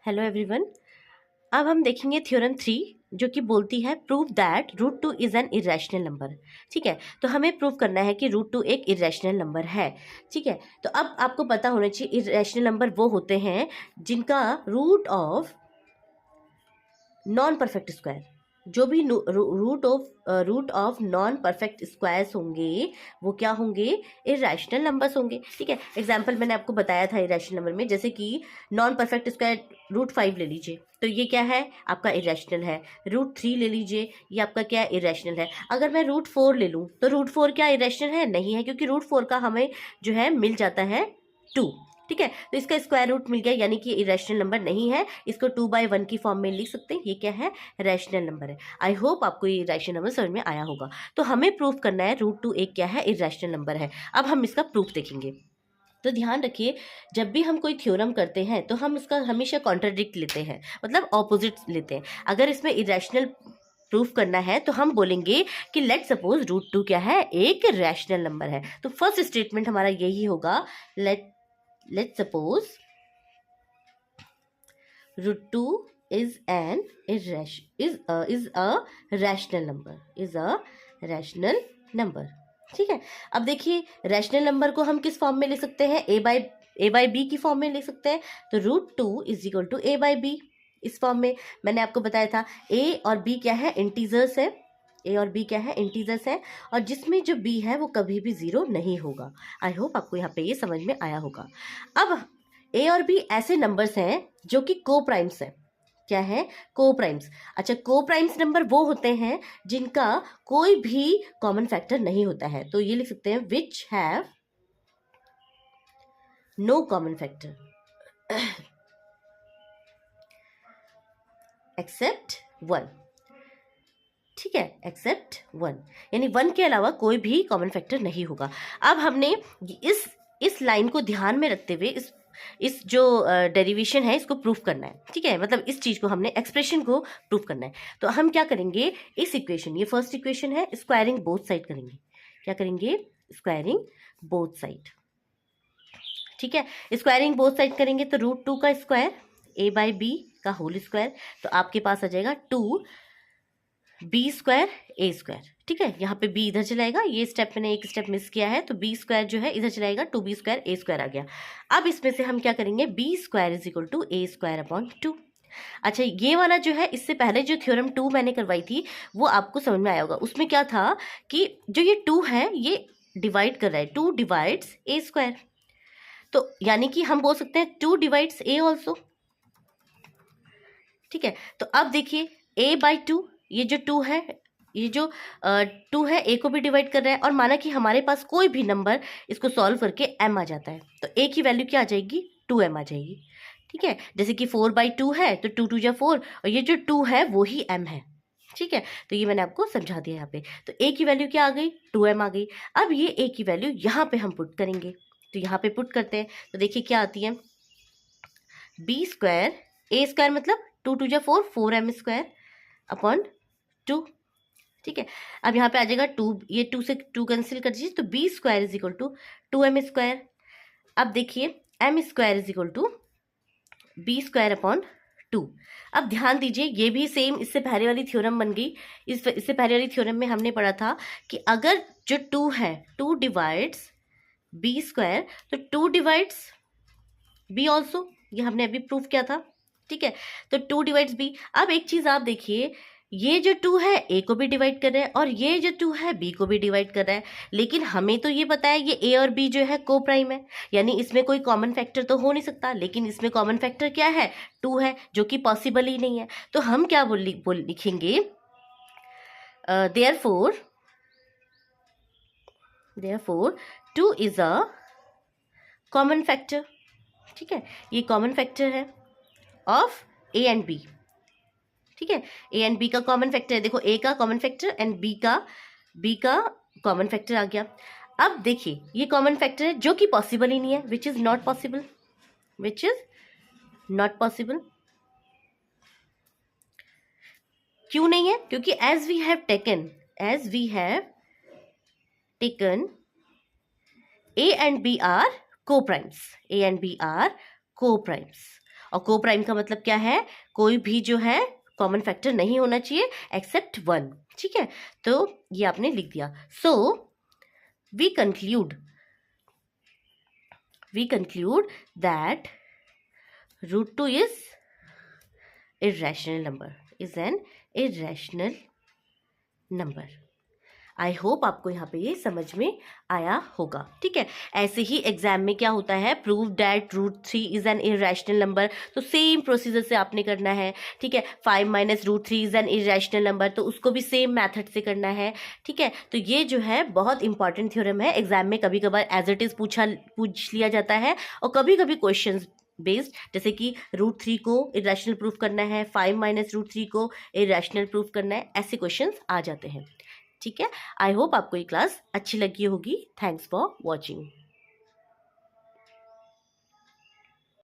Hello everyone. अब हम देखेंगे थ्योरम 3 जो कि बोलती है prove that root two is an irrational number. ठीक है, तो हमें प्रूव करना है कि रूट टू एक इरेशनल नंबर है। ठीक है, तो अब आपको पता होना चाहिए इरेशनल नंबर वो होते हैं जिनका root of non perfect squares होंगे वो क्या होंगे, इरेशनल नंबर्स होंगे। ठीक है, एग्जाम्पल मैंने आपको बताया था इरेशनल नंबर में, जैसे कि नॉन परफेक्ट स्क्वायर √5 ले लीजिए तो ये क्या है, आपका इरेशनल है। √3 ले लीजिए, ये आपका क्या है, इरेशनल है। अगर मैं √4 ले लूँ तो √4 क्या इरेशनल है, नहीं है, क्योंकि √4 का हमें जो है मिल जाता है 2। ठीक है, तो इसका स्क्वायर रूट मिल गया, यानी कि इरेशनल नंबर नहीं है। इसको 2/1 की फॉर्म में लिख सकते हैं, ये क्या है, रैशनल नंबर है। आई होप आपको ये रैशनल नंबर समझ में आया होगा। तो हमें प्रूफ करना है √2 एक क्या है, इरेशनल नंबर है। अब हम इसका प्रूफ देखेंगे। तो ध्यान रखिए, जब भी हम कोई थ्योरम करते हैं तो हम उसका हमेशा कॉन्ट्राडिक्ट लेते हैं, मतलब ऑपोजिट लेते हैं। अगर इसमें इरेशनल प्रूफ करना है तो हम बोलेंगे कि लेट सपोज √2 क्या है, एक रैशनल नंबर है। तो फर्स्ट स्टेटमेंट हमारा यही होगा, let suppose √2 is an is a rational number। ठीक है, अब देखिए रैशनल नंबर को हम किस फॉर्म में लिख सकते हैं, a/b की फॉर्म में लिख सकते हैं। तो √2 इज इक्वल टू a/b इस फॉर्म में। मैंने आपको बताया था a और b क्या है, इंटीजर्स है। a और b क्या है, इंटीजर्स है, और जिसमें जो b है वो कभी भी 0 नहीं होगा। आई होप आपको यहाँ पे ये समझ में आया होगा। अब a और b ऐसे नंबर्स हैं जो कि को प्राइम्स है। क्या है, को प्राइम्स। अच्छा, को प्राइम्स नंबर वो होते हैं जिनका कोई भी कॉमन फैक्टर नहीं होता है। तो ये लिख सकते हैं which have no common factor except 1। ठीक है, एक्सेप्ट 1, यानी 1 के अलावा कोई भी कॉमन फैक्टर नहीं होगा। अब हमने इस लाइन को ध्यान में रखते हुए इस जो डेरिवेशन है इसको प्रूफ करना है। ठीक है, मतलब इस चीज को हमने एक्सप्रेशन को प्रूफ करना है। तो हम क्या करेंगे, इस इक्वेशन, ये फर्स्ट इक्वेशन है, स्क्वायरिंग बोथ साइड करेंगे। क्या करेंगे, स्क्वायरिंग बोथ साइड। ठीक है, स्क्वायरिंग बोथ साइड करेंगे तो √2 का स्क्वायर a/b का होल स्क्वायर, तो आपके पास आ जाएगा 2b² a²। ठीक है, यहाँ पे b इधर चलाएगा, ये स्टेप मैंने एक स्टेप मिस किया है, तो b² जो है इधर चलाएगा, 2b² a² आ गया। अब इसमें से हम क्या करेंगे, b² is equal to a²/2। अच्छा, ये वाला जो है, इससे पहले जो थ्योरम 2 मैंने करवाई थी वो आपको समझ में आया होगा। उसमें क्या था कि जो ये 2 है ये डिवाइड कर रहा है, 2 डिवाइड्स a²। तो यानी कि हम बोल सकते हैं 2 डिवाइड्स a ऑल्सो। ठीक है, तो अब देखिए a/2, ये जो 2 है, ये जो 2 है a को भी डिवाइड कर रहा है, और माना कि हमारे पास कोई भी नंबर इसको सॉल्व करके m आ जाता है, तो a की वैल्यू क्या आ जाएगी, 2m आ जाएगी। ठीक है, जैसे कि 4/2 है तो 2×2=4, और ये जो 2 है वो ही m है। ठीक है, तो ये मैंने आपको समझा दिया यहाँ पे। तो a की वैल्यू क्या आ गई, 2m आ गई। अब ये a की वैल्यू यहाँ पे हम पुट करेंगे, तो यहाँ पे पुट करते हैं तो देखिए क्या आती है, b² a² मतलब 2×2=4, 4m² ठीक है, अब यहाँ पे आ जाएगा 2, ये 2 से 2 कैंसिल कर दीजिए, तो b² is equal to 2m²। अब देखिए m² is equal to b²/2। अब ध्यान दीजिए, ये भी सेम इससे पहले वाली थ्योरम बन गई। इससे पहले वाली थ्योरम में हमने पढ़ा था कि अगर जो 2 है, 2 डिवाइड्स b², तो 2 डिवाइड्स b ऑल्सो, ये हमने अभी प्रूफ किया था। ठीक है, तो 2 डिवाइड्स b। अब एक चीज आप देखिए, ये जो 2 है a को भी डिवाइड कर रहा है, और ये जो 2 है b को भी डिवाइड कर रहा है, लेकिन हमें तो ये पता है ये a और b जो है को प्राइम है, यानी इसमें कोई कॉमन फैक्टर तो हो नहीं सकता। लेकिन इसमें कॉमन फैक्टर क्या है, 2 है, जो कि पॉसिबल ही नहीं है। तो हम क्या लिखेंगे, therefore 2 is a common factor. ठीक है, ये कॉमन फैक्टर है ऑफ a एंड b। ठीक है, a एंड b का कॉमन फैक्टर है। देखो, a का कॉमन फैक्टर एंड b का कॉमन फैक्टर आ गया। अब देखिए ये कॉमन फैक्टर है जो कि पॉसिबल ही नहीं है, विच इज नॉट पॉसिबल। क्यों नहीं है, क्योंकि as we have taken a and b are co-primes, और को प्राइम का मतलब क्या है, कोई भी जो है कॉमन फैक्टर नहीं होना चाहिए एक्सेप्ट 1, ठीक है। तो ये आपने लिख दिया। So we conclude that root 2 is an irrational number। I hope आपको यहाँ पे ये समझ में आया होगा, ठीक है। ऐसे ही एग्जाम में क्या होता है, prove that root 3 is an irrational number, तो सेम प्रोसीजर से आपने करना है, ठीक है। 5 minus root 3 is an irrational number, तो उसको भी सेम मेथड से करना है, ठीक है। तो ये जो है बहुत इंपॉर्टेंट थ्योरम है, एग्जाम में कभी कभार एज इट इज पूछ लिया जाता है, और कभी कभी क्वेश्चन बेस्ड, जैसे कि रूट 3 को इरेशनल प्रूफ करना है, 5 माइनस रूट 3 को इरेशनल प्रूफ करना है, ऐसे क्वेश्चन आ जाते हैं, ठीक है। आई होप आपको ये क्लास अच्छी लगी होगी। Thanks for watching.